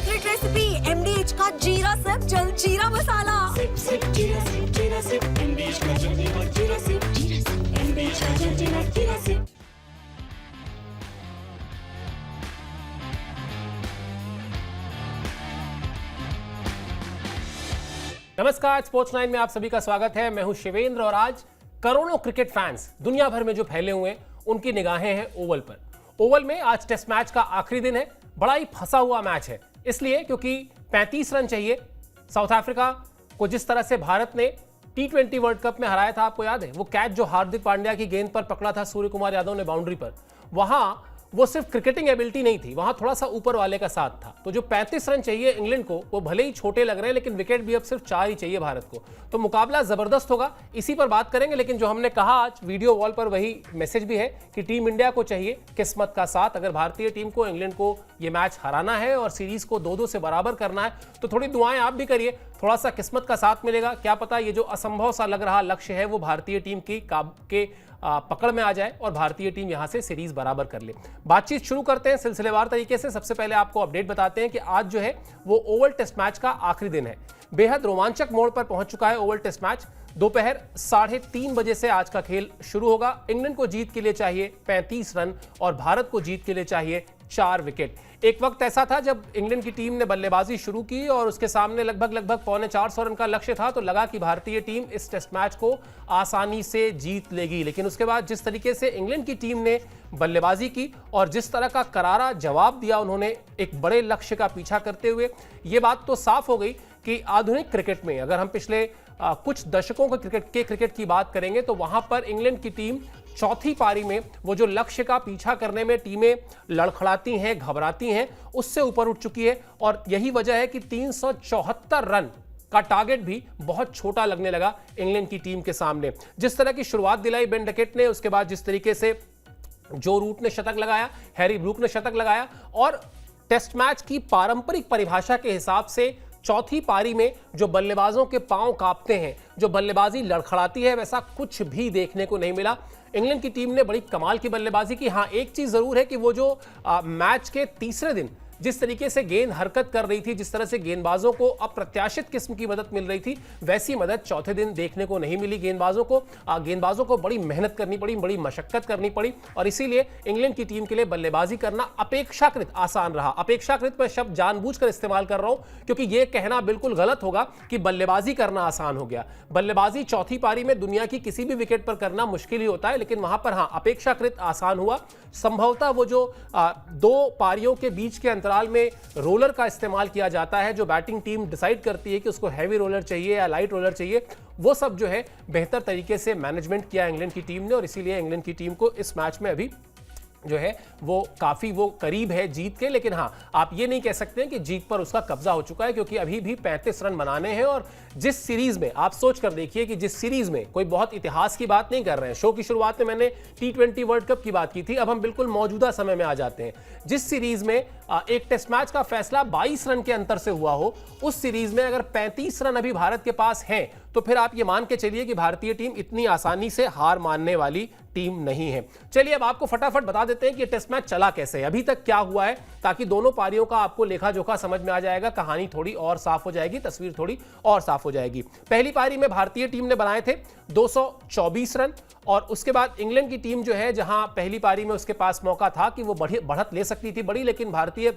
Secret recipe MDH का जीरा SIP जल जीरा मसाला। सिप सिप जीरा सिप जीरा सिप MDH का जल जीरा सिप MDH का जल जीरा सिप। नमस्कार, स्पोर्ट्स 9 में आप सभी का स्वागत है। मैं हूं शिवेंद्र और आज करोड़ों क्रिकेट फैंस दुनिया भर में जो फैले हुए हैं उनकी निगाहें हैं ओवल पर। ओवल में आज टेस्ट मैच का आखिरी दिन है। बड़ा ही फंसा हुआ मैच है, इसलिए क्योंकि 35 रन चाहिए। साउथ अफ्रीका को जिस तरह से भारत ने T20 वर्ल्ड कप में हराया था, आपको याद है वो कैच जो हार्दिक पांड्या की गेंद पर पकड़ा था सूर्य कुमार यादव ने बाउंड्री पर। वहां वो सिर्फ क्रिकेटिंग एबिलिटी नहीं थी, वहां थोड़ा सा ऊपर वाले का साथ था। तो जो 35 रन चाहिए इंग्लैंड को, वो भले ही छोटे लग रहे हैं लेकिन विकेट भी अब सिर्फ 4 ही चाहिए भारत को। तो मुकाबला जबरदस्त होगा, इसी पर बात करेंगे। लेकिन जो हमने कहा आज वीडियो वॉल पर वही मैसेज भी है कि टीम इंडिया को चाहिए किस्मत का साथ। अगर भारतीय टीम को इंग्लैंड को ये मैच हराना है और सीरीज को 2-2 से बराबर करना है तो थोड़ी दुआएं आप भी करिए, थोड़ा सा किस्मत का साथ मिलेगा। क्या पता ये जो असंभव सा लग रहा लक्ष्य है वो भारतीय टीम की पकड़ में आ जाए और भारतीय टीम यहां से सीरीज बराबर कर ले। बातचीत शुरू करते हैं सिलसिलेवार तरीके से। सबसे पहले आपको अपडेट बताते हैं कि आज जो है वो ओवल टेस्ट मैच का आखिरी दिन है। बेहद रोमांचक मोड़ पर पहुंच चुका है ओवल टेस्ट मैच। दोपहर 3:30 बजे से आज का खेल शुरू होगा। इंग्लैंड को जीत के लिए चाहिए 35 रन और भारत को जीत के लिए चाहिए 4 विकेट। एक वक्त ऐसा था जब इंग्लैंड की टीम ने बल्लेबाजी शुरू की और उसके सामने लगभग 450 रन का लक्ष्य था, तो लगा कि भारतीय टीम इस टेस्ट मैच को आसानी से जीत लेगी। लेकिन उसके बाद जिस तरीके से इंग्लैंड की टीम ने बल्लेबाजी की और जिस तरह का करारा जवाब दिया उन्होंने एक बड़े लक्ष्य का पीछा करते हुए, ये बात तो साफ हो गई कि आधुनिक क्रिकेट में अगर हम पिछले कुछ दशकों के क्रिकेट की बात करेंगे तो वहां पर इंग्लैंड की टीम चौथी पारी में वो जो लक्ष्य का पीछा करने में टीमें लड़खड़ाती हैं, घबराती हैं, उससे ऊपर उठ चुकी है। और यही वजह है कि 374 रन का टारगेट भी बहुत छोटा लगने लगा इंग्लैंड की टीम के सामने। जिस तरह की शुरुआत दिलाई बेन डकेट ने, उसके बाद जिस तरीके से जो रूट ने शतक लगाया, हैरी ब्रूक ने शतक लगाया और टेस्ट मैच की पारंपरिक परिभाषा के हिसाब से चौथी पारी में जो बल्लेबाजों के पांव कांपते हैं, जो बल्लेबाजी लड़खड़ाती है, वैसा कुछ भी देखने को नहीं मिला। इंग्लैंड की टीम ने बड़ी कमाल की बल्लेबाजी की। हाँ, एक चीज जरूर है कि वो जो मैच के तीसरे दिन जिस तरीके से गेंद हरकत कर रही थी, जिस तरह से गेंदबाजों को अप्रत्याशित किस्म की मदद मिल रही थी, वैसी मदद चौथे दिन देखने को नहीं मिली गेंदबाजों को बड़ी मेहनत करनी पड़ी, बड़ी मशक्कत करनी पड़ी और इसीलिए इंग्लैंड की टीम के लिए बल्लेबाजी करना अपेक्षाकृत आसान रहा। अपेक्षाकृत मैं शब्द जानबूझकर इस्तेमाल कर रहा हूं क्योंकि यह कहना बिल्कुल गलत होगा कि बल्लेबाजी करना आसान हो गया। बल्लेबाजी चौथी पारी में दुनिया की किसी भी विकेट पर करना मुश्किल ही होता है, लेकिन वहां पर हाँ अपेक्षाकृत आसान हुआ। संभवतः वो जो 2 पारियों के बीच के अंतराल में रोलर का इस्तेमाल किया जाता है, जो बैटिंग टीम डिसाइड करती है कि उसको हैवी रोलर चाहिए या लाइट रोलर चाहिए, वो सब जो है बेहतर तरीके से मैनेजमेंट किया इंग्लैंड की टीम ने और इसीलिए इंग्लैंड की टीम को इस मैच में अभी जो है वो काफी करीब है जीत के। लेकिन हाँ, आप ये नहीं कह सकते हैं कि जीत पर उसका कब्जा हो चुका है क्योंकि अभी भी 35 रन बनाने हैं। और जिस सीरीज में आप सोच कर देखिए कि जिस सीरीज में कोई बहुत इतिहास की बात नहीं कर रहे हैं, शो की शुरुआत में मैंने T20 वर्ल्ड कप की बात की थी, अब हम बिल्कुल मौजूदा समय में आ जाते हैं। जिस सीरीज में एक टेस्ट मैच का फैसला 22 रन के अंतर से हुआ हो, उस सीरीज में अगर 35 रन अभी भारत के पास हैं तो फिर आप ये मान के चलिए कि भारतीय टीम इतनी आसानी से हार मानने वाली टीम नहीं है। चलिए अब आपको फटाफट बता देते हैं कि टेस्ट मैच चला कैसे है, अभी तक क्या हुआ है, ताकि दोनों पारियों का आपको लेखा जोखा समझ में आ जाएगा, कहानी थोड़ी और साफ हो जाएगी, तस्वीर थोड़ी और साफ हो जाएगी। पहली पारी में भारतीय टीम ने बनाए थे 224 रन और उसके बाद इंग्लैंड की टीम जो है, जहां पहली पारी में उसके पास मौका था कि वो बढ़त ले सकती थी बड़ी, लेकिन भारतीय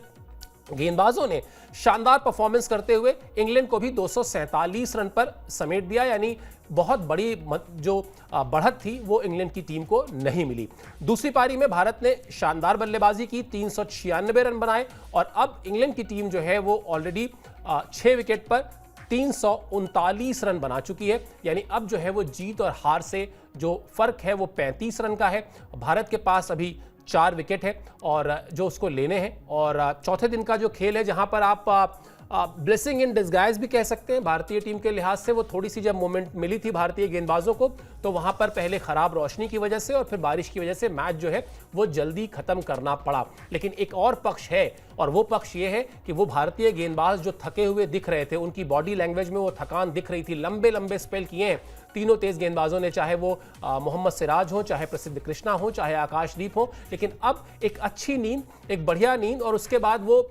गेंदबाजों ने शानदार परफॉर्मेंस करते हुए इंग्लैंड को भी 247 रन पर समेट दिया। यानी बहुत बड़ी जो बढ़त थी वो इंग्लैंड की टीम को नहीं मिली। दूसरी पारी में भारत ने शानदार बल्लेबाजी की, 396 रन बनाए और अब इंग्लैंड की टीम जो है वो ऑलरेडी 6 विकेट पर 339 रन बना चुकी है। यानी अब जो है वो जीत और हार से जो फर्क है वो 35 रन का है। भारत के पास अभी 4 विकेट है और जो उसको लेने हैं। और चौथे दिन का जो खेल है, जहां पर आप ब्लेसिंग इन डिस्गाइज भी कह सकते हैं भारतीय टीम के लिहाज से, वो थोड़ी सी जब मोमेंट मिली थी भारतीय गेंदबाजों को तो वहां पर पहले खराब रोशनी की वजह से और फिर बारिश की वजह से मैच जो है वो जल्दी खत्म करना पड़ा। लेकिन एक और पक्ष है और वो पक्ष ये है कि वो भारतीय गेंदबाज जो थके हुए दिख रहे थे, उनकी बॉडी लैंग्वेज में वो थकान दिख रही थी, लंबे लंबे स्पेल किए हैं तीनों तेज गेंदबाजों ने, चाहे वो मोहम्मद सिराज हो, चाहे प्रसिद्ध कृष्णा हो, चाहे आकाशदीप हो। लेकिन अब एक अच्छी नींद, एक बढ़िया नींद और उसके बाद वो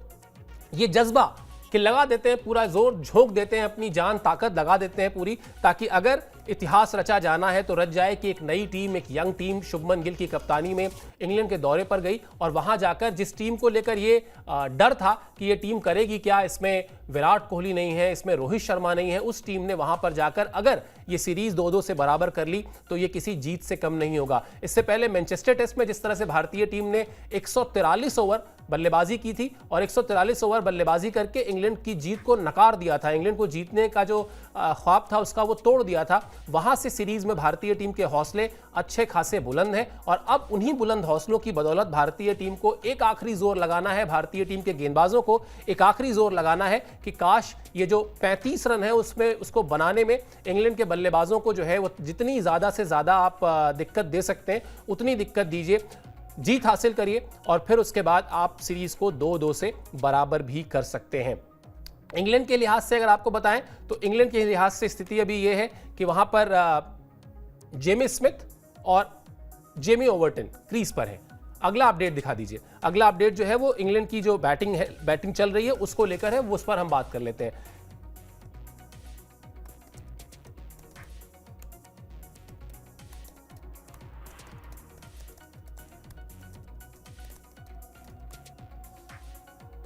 ये जज्बा कि लगा देते हैं पूरा जोर, झोंक देते हैं, अपनी जान ताकत लगा देते हैं पूरी, ताकि अगर इतिहास रचा जाना है तो रच जाए कि एक नई टीम, एक यंग टीम शुभमन गिल की कप्तानी में इंग्लैंड के दौरे पर गई और वहां जाकर जिस टीम को लेकर ये डर था कि ये टीम करेगी क्या, इसमें विराट कोहली नहीं है, इसमें रोहित शर्मा नहीं है, उस टीम ने वहां पर जाकर अगर ये सीरीज 2-2 से बराबर कर ली तो ये किसी जीत से कम नहीं होगा। इससे पहले मैनचेस्टर टेस्ट में जिस तरह से भारतीय टीम ने 143 ओवर बल्लेबाजी की थी और 143 ओवर बल्लेबाजी करके इंग्लैंड की जीत को नकार दिया था, इंग्लैंड को जीतने का जो ख्वाब था उसका वो तोड़ दिया था, वहां से सीरीज में भारतीय टीम के हौसले अच्छे खासे बुलंद हैं और अब उन्हीं बुलंद हौसलों की बदौलत भारतीय टीम को एक आखिरी जोर लगाना है, भारतीय टीम के गेंदबाजों को एक आखिरी जोर लगाना है कि काश ये जो 35 रन है उसमें उसको बनाने में इंग्लैंड के बल्लेबाजों को जो है वो जितनी ज्यादा से ज्यादा आप दिक्कत दे सकते हैं उतनी दिक्कत दीजिए, जीत हासिल करिए और फिर उसके बाद आप सीरीज को 2-2 से बराबर भी कर सकते हैं। इंग्लैंड के लिहाज से अगर आपको बताएं तो इंग्लैंड के लिहाज से स्थिति अभी यह है कि वहां पर जेमी स्मिथ और जेमी ओवर्टन क्रीज पर है। अगला अपडेट दिखा दीजिए। अगला अपडेट जो है वो इंग्लैंड की जो बैटिंग चल रही है उसको लेकर है, वो उस पर हम बात कर लेते हैं।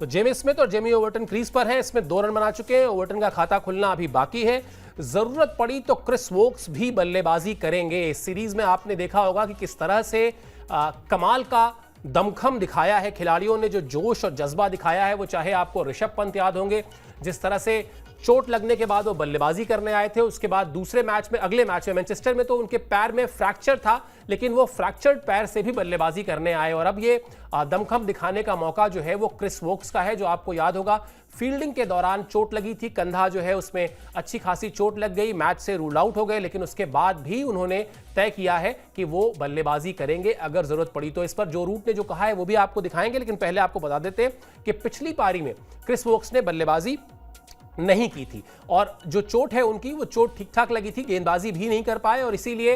तो जेमी स्मिथ और जेमी ओवर्टन क्रीज पर हैं, इसमें 2 रन बना चुके हैं। ओवर्टन का खाता खुलना अभी बाकी है। जरूरत पड़ी तो क्रिस वोक्स भी बल्लेबाजी करेंगे। इस सीरीज में आपने देखा होगा कि किस तरह से कमाल का दमखम दिखाया है खिलाड़ियों ने, जो जोश और जज्बा दिखाया है वो चाहे आपको ऋषभ पंत याद होंगे, जिस तरह से चोट लगने के बाद वो बल्लेबाजी करने आए थे, उसके बाद दूसरे मैच में, अगले मैच में मैनचेस्टर में तो उनके पैर में फ्रैक्चर था, लेकिन वो फ्रैक्चर्ड पैर से भी बल्लेबाजी करने आए और अब ये दमखम दिखाने का मौका जो है वो क्रिस वोक्स का है। जो आपको याद होगा फील्डिंग के दौरान चोट लगी थी, कंधा जो है उसमें अच्छी खासी चोट लग गई, मैच से रूल आउट हो गए, लेकिन उसके बाद भी उन्होंने तय किया है कि वो बल्लेबाजी करेंगे अगर जरूरत पड़ी तो। इस पर जो रूट ने जो कहा है वो भी आपको दिखाएंगे, लेकिन पहले आपको बता देते हैं कि पिछली पारी में क्रिस वोक्स ने बल्लेबाजी नहीं की थी और जो चोट है उनकी वो चोट ठीक ठाक लगी थी, गेंदबाजी भी नहीं कर पाए और इसीलिए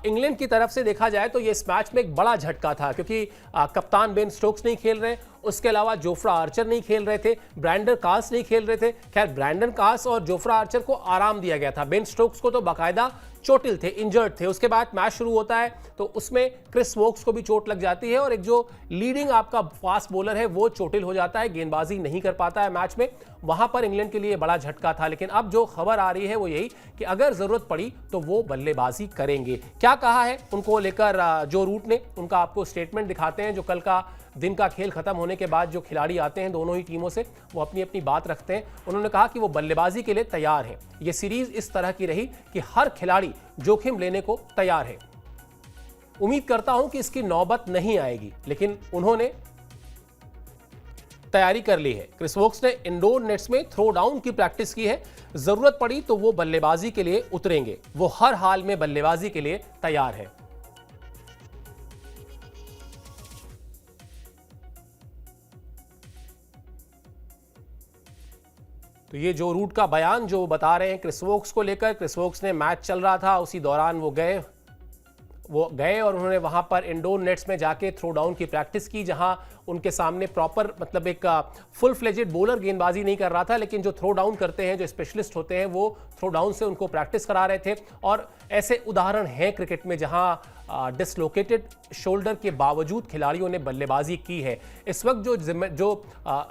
इंग्लैंड की तरफ से देखा जाए तो ये इस मैच में एक बड़ा झटका था, क्योंकि कप्तान बेन स्टोक्स नहीं खेल रहे, उसके अलावा जोफ्रा आर्चर नहीं खेल रहे थे, ब्रैंडन कास नहीं खेल रहे थे। खैर ब्रैंडन कास और जोफ्रा आर्चर को आराम दिया गया था, बेन स्टोक्स को तो बाकायदा चोटिल थे, इंजर्ड थे। उसके बाद मैच शुरू होता है तो उसमें क्रिस वोक्स को भी चोट लग जाती है और एक जो लीडिंग आपका फास्ट बॉलर है वो चोटिल हो जाता है, गेंदबाजी नहीं कर पाता है मैच में। वहां पर इंग्लैंड के लिए बड़ा झटका था, लेकिन अब जो खबर आ रही है वो यही कि अगर जरूरत पड़ी तो वो बल्लेबाजी करेंगे। क्या कहा है उनको लेकर जो रूट ने, उनका आपको स्टेटमेंट दिखाते हैं। जो कल का दिन का खेल खत्म होने के बाद जो खिलाड़ी आते हैं दोनों ही टीमों से, वो अपनी अपनी बात रखते हैं। उन्होंने कहा कि वो बल्लेबाजी के लिए तैयार हैं। ये सीरीज इस तरह की रही कि हर खिलाड़ी जोखिम लेने को तैयार है। उम्मीद करता हूं कि इसकी नौबत नहीं आएगी, लेकिन उन्होंने तैयारी कर ली है। क्रिस वोक्स ने इंडोर नेट्स में थ्रो डाउन की प्रैक्टिस की है, जरूरत पड़ी तो वो बल्लेबाजी के लिए उतरेंगे, वो हर हाल में बल्लेबाजी के लिए तैयार है। तो ये जो रूट का बयान जो बता रहे हैं क्रिस वोक्स को लेकर, क्रिस वोक्स ने मैच चल रहा था उसी दौरान वो गए और उन्होंने वहां पर इंडोर नेट्स में जाके थ्रो डाउन की प्रैक्टिस की, जहां उनके सामने प्रॉपर मतलब एक फुल फ्लेजेड बॉलर गेंदबाजी नहीं कर रहा था, लेकिन जो थ्रो डाउन करते हैं, जो स्पेशलिस्ट होते हैं, वो थ्रो डाउन से उनको प्रैक्टिस करा रहे थे। और ऐसे उदाहरण हैं क्रिकेट में जहां डिसलोकेटेड शोल्डर के बावजूद खिलाड़ियों ने बल्लेबाजी की है। इस वक्त जो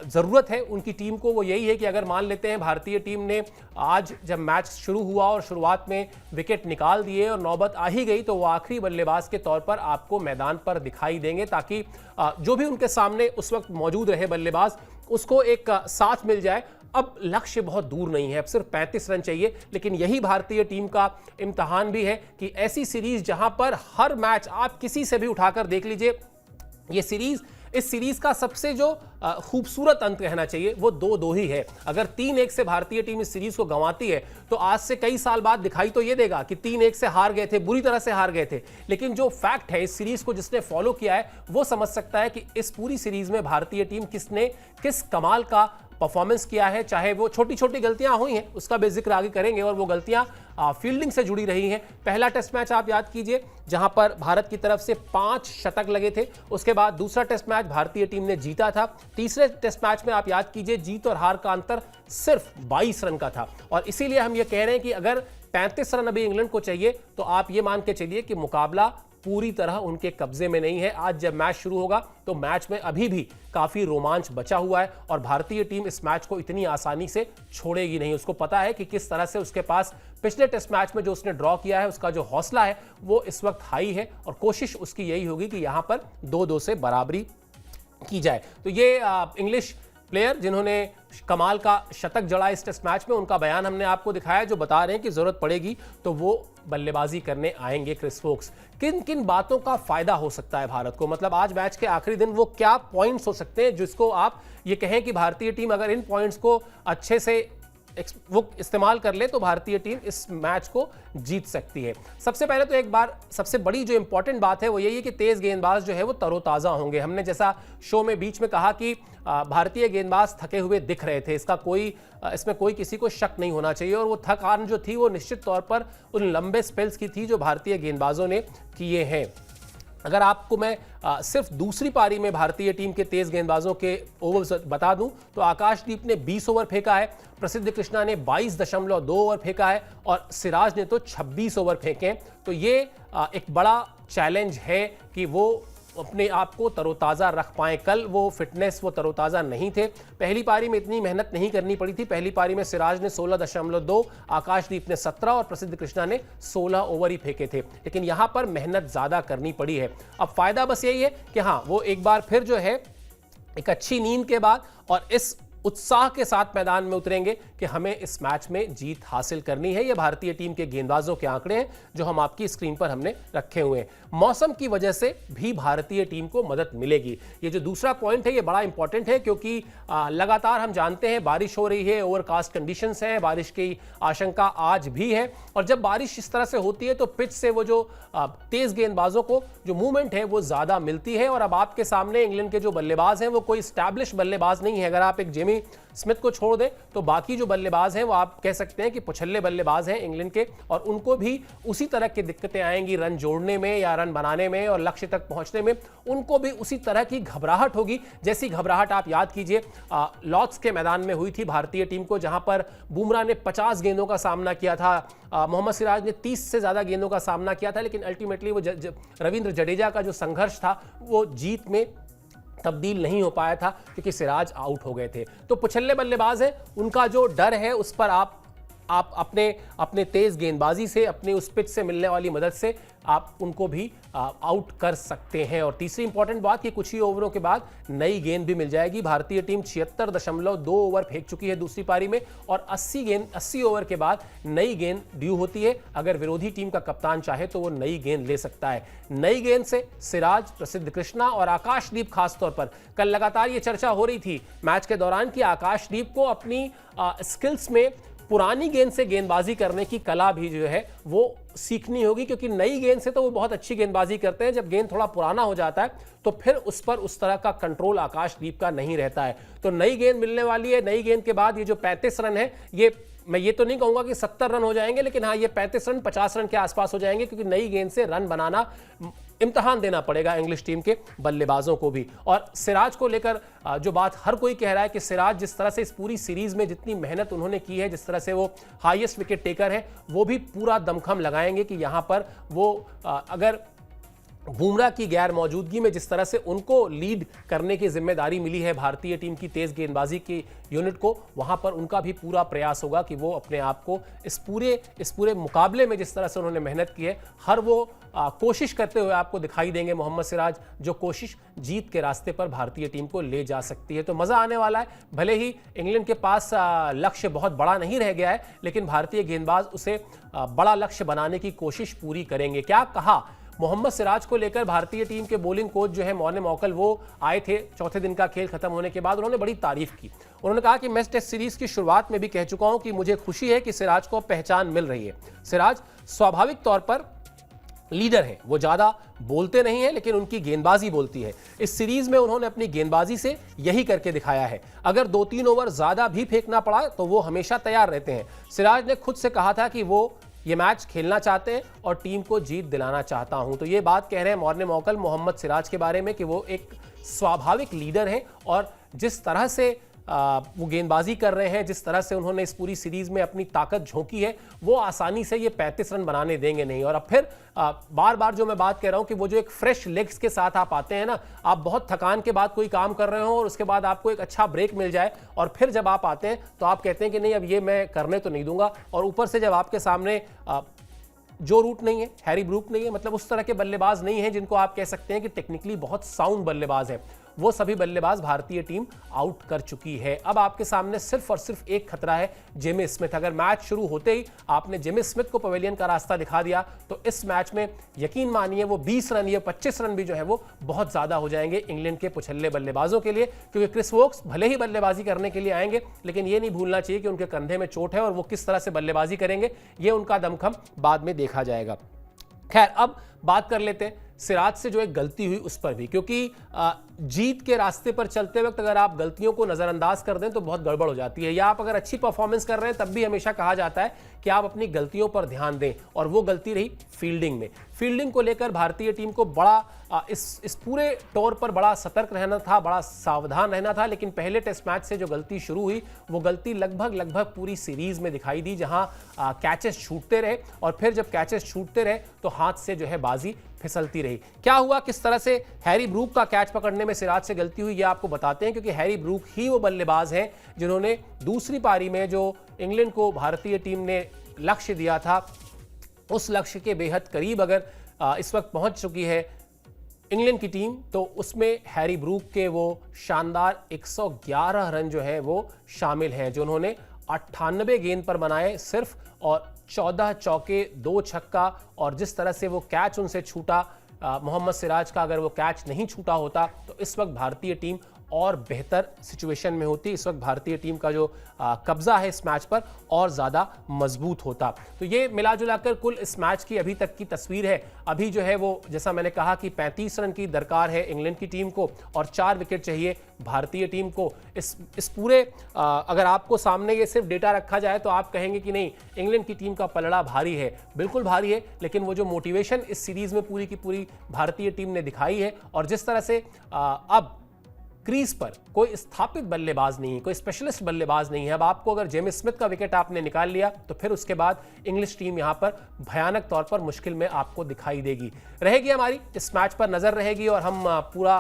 ज़रूरत है उनकी टीम को वो यही है कि अगर मान लेते हैं भारतीय टीम ने आज जब मैच शुरू हुआ और शुरुआत में विकेट निकाल दिए और नौबत आ ही गई, तो वो आखिरी बल्लेबाज के तौर पर आपको मैदान पर दिखाई देंगे, ताकि जो भी उनके सामने उस वक्त मौजूद रहे बल्लेबाज उसको एक साथ मिल जाए। अब लक्ष्य बहुत दूर नहीं है, अब सिर्फ 35 रन चाहिए, लेकिन यही भारतीय टीम का इम्तिहान भी है कि ऐसी सीरीज जहां पर हर मैच आप किसी से भी उठाकर देख लीजिए, ये इस सीरीज का सबसे जो खूबसूरत अंत कहना चाहिए वो 2-2 ही है। अगर 3-1 से भारतीय टीम इस सीरीज को गंवाती है तो आज से कई साल बाद दिखाई तो ये देगा कि 3-1 से हार गए थे, बुरी तरह से हार गए थे, लेकिन जो फैक्ट है इस सीरीज को जिसने फॉलो किया है वो समझ सकता है कि इस पूरी सीरीज में भारतीय टीम किस कमाल का परफॉर्मेंस किया है, चाहे वो छोटी छोटी गलतियां हुई हैं उसका भी जिक्र आगे करेंगे, और वो गलतियां फील्डिंग से जुड़ी रही हैं। पहला टेस्ट मैच आप याद कीजिए जहां पर भारत की तरफ से 5 शतक लगे थे, उसके बाद दूसरा टेस्ट मैच भारतीय टीम ने जीता था। तीसरे टेस्ट मैच में आप याद कीजिए जीत और हार का अंतर सिर्फ 22 रन का था, और इसीलिए हम ये कह रहे हैं कि अगर 35 रन अभी इंग्लैंड को चाहिए तो आप ये मान के चलिए कि मुकाबला पूरी तरह उनके कब्जे में नहीं है। आज जब मैच शुरू होगा तो मैच में अभी भी काफी रोमांच बचा हुआ है, और भारतीय टीम इस मैच को इतनी आसानी से छोड़ेगी नहीं। उसको पता है कि किस तरह से उसके पास पिछले टेस्ट मैच में जो उसने ड्रॉ किया है उसका जो हौसला है वो इस वक्त हाई है, और कोशिश उसकी यही होगी कि यहां पर 2-2 से बराबरी की जाए। तो ये इंग्लिश प्लेयर जिन्होंने कमाल का शतक जड़ा इस टेस्ट मैच में, उनका बयान हमने आपको दिखाया, जो बता रहे हैं कि जरूरत पड़ेगी तो वो बल्लेबाजी करने आएंगे क्रिस वोक्स। किन किन बातों का फायदा हो सकता है भारत को, मतलब आज मैच के आखिरी दिन वो क्या पॉइंट्स हो सकते हैं जिसको आप ये कहें कि भारतीय टीम अगर इन पॉइंट्स को अच्छे से वो इस्तेमाल कर ले तो भारतीय टीम इस मैच को जीत सकती है। सबसे पहले तो एक बार सबसे बड़ी जो इंपॉर्टेंट बात है वो यही है कि तेज गेंदबाज जो है वो तरोताज़ा होंगे। हमने जैसा शो में बीच में कहा कि भारतीय गेंदबाज थके हुए दिख रहे थे, इसमें कोई किसी को शक नहीं होना चाहिए, और वो थकान जो थी वो निश्चित तौर पर उन लंबे स्पेल्स की थी जो भारतीय गेंदबाजों ने किए हैं। अगर आपको मैं सिर्फ दूसरी पारी में भारतीय टीम के तेज गेंदबाजों के ओवर्स बता दूं तो आकाशदीप ने 20 ओवर फेंका है, प्रसिद्ध कृष्णा ने 22.2 ओवर फेंका है, और सिराज ने तो 26 ओवर फेंके हैं। तो ये एक बड़ा चैलेंज है कि वो अपने आप को तरोताज़ा रख पाएं। कल वो फिटनेस, वो तरोताज़ा नहीं थे। पहली पारी में इतनी मेहनत नहीं करनी पड़ी थी। पहली पारी में सिराज ने 16.2, आकाशदीप ने 17 और प्रसिद्ध कृष्णा ने 16 ओवर ही फेंके थे, लेकिन यहां पर मेहनत ज़्यादा करनी पड़ी है। अब फायदा बस यही है कि हाँ, वो एक बार फिर जो है एक अच्छी नींद के बाद और इस उत्साह के साथ मैदान में उतरेंगे कि हमें इस मैच में जीत हासिल करनी है। ये भारतीय टीम के गेंदबाजों के आंकड़े हैं जो हम आपकी स्क्रीन पर हमने रखे हुए हैं। मौसम की वजह से भी भारतीय टीम को मदद मिलेगी। ये जो दूसरा पॉइंट है ये बड़ा इंपॉर्टेंट है, क्योंकि लगातार हम जानते हैं बारिश हो रही है, ओवरकास्ट कंडीशंस हैं, बारिश की आशंका आज भी है, और जब बारिश इस तरह से होती है तो पिच से वो जो तेज गेंदबाजों को जो मूवमेंट है वो ज्यादा मिलती है। और अब आपके सामने इंग्लैंड के जो बल्लेबाज हैं वो कोई स्टैब्लिश बल्लेबाज नहीं है। अगर आप एक जेमी स्मिथ को छोड़ दें तो बाकी जो बल्लेबाज हैं वो आप कह सकते हैं कि पुछल्ले बल्लेबाज हैं इंग्लैंड के, और उनको भी उसी तरह की दिक्कतें आएंगी रन जोड़ने में या रन बनाने में और लक्ष्य तक पहुंचने में। उनको भी उसी तरह की घबराहट होगी जैसी घबराहट आप याद कीजिए लॉर्ड्स के मैदान में हुई थी भारतीय टीम को, जहां पर बुमराह ने 50 गेंदों का सामना किया था, मोहम्मद सिराज ने 30 से ज्यादा गेंदों का सामना किया था, लेकिन अल्टीमेटली वो रविंद्र जडेजा का जो संघर्ष था वो जीत में तब्दील नहीं हो पाया था क्योंकि सिराज आउट हो गए थे। तो पुछल्ले बल्लेबाज हैं, उनका जो डर है उस पर आप अपने तेज गेंदबाजी से, अपने उस पिच से मिलने वाली मदद से आप उनको भी आउट कर सकते हैं। और तीसरी इंपॉर्टेंट बात कि कुछ ही ओवरों के बाद नई गेंद भी मिल जाएगी। भारतीय टीम 76.2 ओवर फेंक चुकी है दूसरी पारी में, और 80 ओवर के बाद नई गेंद ड्यू होती है। अगर विरोधी टीम का कप्तान चाहे तो वो नई गेंद ले सकता है। नई गेंद से सिराज, प्रसिद्ध कृष्णा और आकाशदीप खासतौर पर, कल लगातार ये चर्चा हो रही थी मैच के दौरान कि आकाशदीप को अपनी स्किल्स में पुरानी गेंद से गेंदबाजी करने की कला भी जो है वो सीखनी होगी, क्योंकि नई गेंद से तो वो बहुत अच्छी गेंदबाजी करते हैं, जब गेंद थोड़ा पुराना हो जाता है तो फिर उस पर उस तरह का कंट्रोल आकाशदीप का नहीं रहता है। तो नई गेंद मिलने वाली है। नई गेंद के बाद ये जो 35 रन है, ये मैं ये तो नहीं कहूंगा कि 70 रन हो जाएंगे, लेकिन हाँ, ये 35 रन 50 रन के आसपास हो जाएंगे, क्योंकि नई गेंद से रन बनाना इम्तिहान देना पड़ेगा इंग्लिश टीम के बल्लेबाजों को भी। और सिराज को लेकर जो बात हर कोई कह रहा है कि सिराज जिस तरह से इस पूरी सीरीज में जितनी मेहनत उन्होंने की है, जिस तरह से वो हाईएस्ट विकेट टेकर है, वो भी पूरा दमखम लगाएंगे कि यहां पर वो अगर बुमराह की गैर मौजूदगी में जिस तरह से उनको लीड करने की जिम्मेदारी मिली है भारतीय टीम की तेज गेंदबाजी की यूनिट को, वहां पर उनका भी पूरा प्रयास होगा कि वो अपने आप को इस पूरे मुकाबले में जिस तरह से उन्होंने मेहनत की है, हर वो कोशिश करते हुए आपको दिखाई देंगे मोहम्मद सिराज, जो कोशिश जीत के रास्ते पर भारतीय टीम को ले जा सकती है। तो मजा आने वाला है। भले ही इंग्लैंड के पास लक्ष्य बहुत बड़ा नहीं रह गया है, लेकिन भारतीय गेंदबाज उसे बड़ा लक्ष्य बनाने की कोशिश पूरी करेंगे। क्या कहा मोहम्मद सिराज को लेकर भारतीय टीम के बॉलिंग कोच जो है मॉर्ने मॉकल, वो आए थे चौथे दिन का खेल खत्म होने के बाद, उन्होंने बड़ी तारीफ की। उन्होंने कहा कि मैं टेस्ट सीरीज की शुरुआत में भी कह चुका हूं कि मुझे खुशी है कि सिराज को पहचान मिल रही है। सिराज स्वाभाविक तौर पर लीडर हैं, वो ज्यादा बोलते नहीं हैं लेकिन उनकी गेंदबाजी बोलती है। इस सीरीज में उन्होंने अपनी गेंदबाजी से यही करके दिखाया है। अगर 2-3 ओवर ज्यादा भी फेंकना पड़ा तो वो हमेशा तैयार रहते हैं। सिराज ने खुद से कहा था कि वो ये मैच खेलना चाहते हैं और टीम को जीत दिलाना चाहता हूं। तो ये बात कह रहे हैं मॉर्ने मौकल मोहम्मद सिराज के बारे में कि वो एक स्वाभाविक लीडर हैं और जिस तरह से वो गेंदबाजी कर रहे हैं, जिस तरह से उन्होंने इस पूरी सीरीज में अपनी ताकत झोंकी है, वो आसानी से ये 35 रन बनाने देंगे नहीं। और अब फिर बार बार जो मैं बात कह रहा हूं कि वो जो एक फ्रेश लेग्स के साथ आप आते हैं ना, आप बहुत थकान के बाद कोई काम कर रहे हो और उसके बाद आपको एक अच्छा ब्रेक मिल जाए और फिर जब आप आते हैं तो आप कहते हैं कि नहीं अब ये मैं करने तो नहीं दूंगा। और ऊपर से जब आपके सामने जो रूट नहीं है, हैरी ब्रूक नहीं है, मतलब उस तरह के बल्लेबाज नहीं है जिनको आप कह सकते हैं कि टेक्निकली बहुत साउंड बल्लेबाज हैं, वो सभी बल्लेबाज भारतीय टीम आउट कर चुकी है। अब आपके सामने सिर्फ और सिर्फ एक खतरा है, जेमी स्मिथ। अगर मैच शुरू होते ही आपने जेमी स्मिथ को पवेलियन का रास्ता दिखा दिया तो इस मैच में यकीन मानिए वो 20 रन या 25 रन भी जो है वो बहुत ज्यादा हो जाएंगे इंग्लैंड के पुछल्ले बल्लेबाजों के लिए, क्योंकि क्रिस वोक्स भले ही बल्लेबाजी करने के लिए आएंगे लेकिन ये नहीं भूलना चाहिए कि उनके कंधे में चोट है और वो किस तरह से बल्लेबाजी करेंगे ये उनका दमखम बाद में देखा जाएगा। खैर, अब बात कर लेते हैं सिराज से जो एक गलती हुई उस पर भी, क्योंकि जीत के रास्ते पर चलते वक्त अगर आप गलतियों को नजरअंदाज कर दें तो बहुत गड़बड़ हो जाती है। या आप अगर अच्छी परफॉर्मेंस कर रहे हैं तब भी हमेशा कहा जाता है कि आप अपनी गलतियों पर ध्यान दें, और वो गलती रही फील्डिंग में। फील्डिंग को लेकर भारतीय टीम को बड़ा इस पूरे टूर पर बड़ा सतर्क रहना था, बड़ा सावधान रहना था। लेकिन पहले टेस्ट मैच से जो गलती शुरू हुई वो गलती लगभग पूरी सीरीज में दिखाई दी, जहां कैचेस छूटते रहे और फिर जब कैचेस छूटते रहे तो हाथ से जो है बाजी फिसलती रही। क्या हुआ, किस तरह से हैरी ब्रूक का कैच पकड़ने में सिराज से गलती हुई ये आपको बताते हैं, क्योंकि हैरी ब्रूक ही वो बल्लेबाज हैं जिन्होंने दूसरी पारी में जो इंग्लैंड को भारतीय टीम ने लक्ष्य दिया था उस लक्ष्य के बेहद करीब अगर इस वक्त पहुंच चुकी है इंग्लैंड की टीम, तो उसमें हैरी ब्रूक के वो शानदार 111 रन जो है वो शामिल हैं, जो उन्होंने 98 गेंद पर बनाए सिर्फ, और 14 चौके 2 छक्का। और जिस तरह से वो कैच उनसे छूटा, मोहम्मद सिराज का अगर वो कैच नहीं छूटा होता तो इस वक्त भारतीय टीम और बेहतर सिचुएशन में होती। इस वक्त भारतीय टीम का जो कब्जा है इस मैच पर और ज़्यादा मजबूत होता। तो ये मिला जुला कर कुल इस मैच की अभी तक की तस्वीर है। अभी जो है वो जैसा मैंने कहा कि 35 रन की दरकार है इंग्लैंड की टीम को और 4 विकेट चाहिए भारतीय टीम को। इस पूरे अगर आपको सामने ये सिर्फ डेटा रखा जाए तो आप कहेंगे कि नहीं इंग्लैंड की टीम का पलड़ा भारी है, बिल्कुल भारी है, लेकिन वो जो मोटिवेशन इस सीरीज में पूरी की पूरी भारतीय टीम ने दिखाई है और जिस तरह से अब क्रीज पर कोई स्थापित बल्लेबाज नहीं है, कोई स्पेशलिस्ट बल्लेबाज नहीं है। अब आपको अगर जेमी स्मिथ का विकेट आपने निकाल लिया तो फिर उसके बाद इंग्लिश टीम यहां पर भयानक तौर पर मुश्किल में आपको दिखाई देगी। रहेगी हमारी इस मैच पर नजर रहेगी और हम पूरा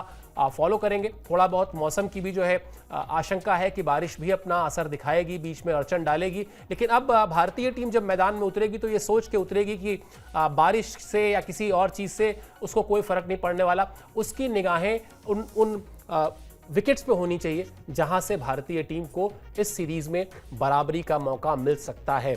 फॉलो करेंगे। थोड़ा बहुत मौसम की भी जो है आशंका है कि बारिश भी अपना असर दिखाएगी, बीच में अड़चन डालेगी। लेकिन अब भारतीय टीम जब मैदान में उतरेगी तो ये सोच के उतरेगी कि बारिश से या किसी और चीज़ से उसको कोई फर्क नहीं पड़ने वाला। उसकी निगाहें उन विकेट्स पे होनी चाहिए जहां से भारतीय टीम को इस सीरीज में बराबरी का मौका मिल सकता है।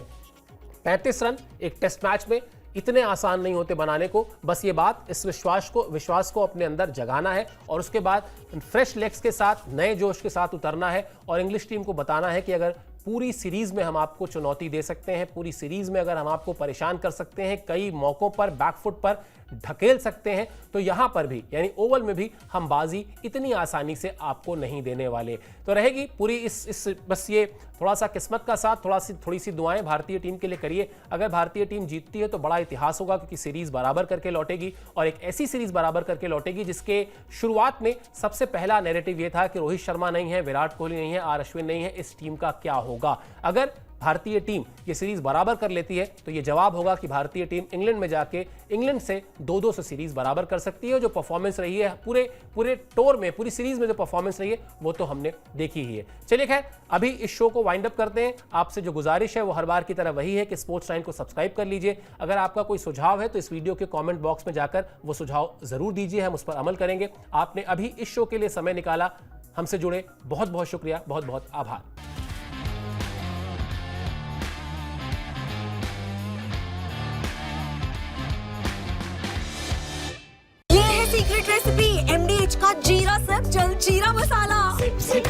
35 रन एक टेस्ट मैच में इतने आसान नहीं होते बनाने को। बस ये बात, इस विश्वास को अपने अंदर जगाना है और उसके बाद फ्रेश लेग्स के साथ, नए जोश के साथ उतरना है और इंग्लिश टीम को बताना है कि अगर पूरी सीरीज में हम आपको चुनौती दे सकते हैं, पूरी सीरीज में अगर हम आपको परेशान कर सकते हैं, कई मौकों पर बैकफुट पर ढकेल सकते हैं, तो यहां पर भी यानी ओवल में भी हम बाजी इतनी आसानी से आपको नहीं देने वाले। तो रहेगी पूरी इस बस ये थोड़ा सा किस्मत का साथ, थोड़ी सी दुआएं भारतीय टीम के लिए करिए। अगर भारतीय टीम जीतती है तो बड़ा इतिहास होगा, क्योंकि सीरीज बराबर करके लौटेगी और एक ऐसी सीरीज बराबर करके लौटेगी जिसके शुरुआत में सबसे पहला नैरेटिव ये था कि रोहित शर्मा नहीं है, विराट कोहली नहीं है, आर अश्विन नहीं है, इस टीम का क्या होगा। अगर भारतीय टीम ये सीरीज बराबर कर लेती है तो ये जवाब होगा कि भारतीय टीम इंग्लैंड में जाके इंग्लैंड से 2-2 से सीरीज बराबर कर सकती है। जो परफॉर्मेंस रही है पूरे टूर में, पूरी सीरीज में जो परफॉर्मेंस रही है वो तो हमने देखी ही है। चलिए खैर, अभी इस शो को वाइंड अप करते हैं। आपसे जो गुजारिश है वो हर बार की तरह वही है कि स्पोर्ट्स 9 को सब्सक्राइब कर लीजिए। अगर आपका कोई सुझाव है तो इस वीडियो के कॉमेंट बॉक्स में जाकर वो सुझाव जरूर दीजिए, हम उस पर अमल करेंगे। आपने अभी इस शो के लिए समय निकाला, हमसे जुड़े बहुत बहुत शुक्रिया, बहुत बहुत आभार। सीक्रेट रेसिपी MDH का जीरा सिप जल जीरा मसाला। Sip, sip,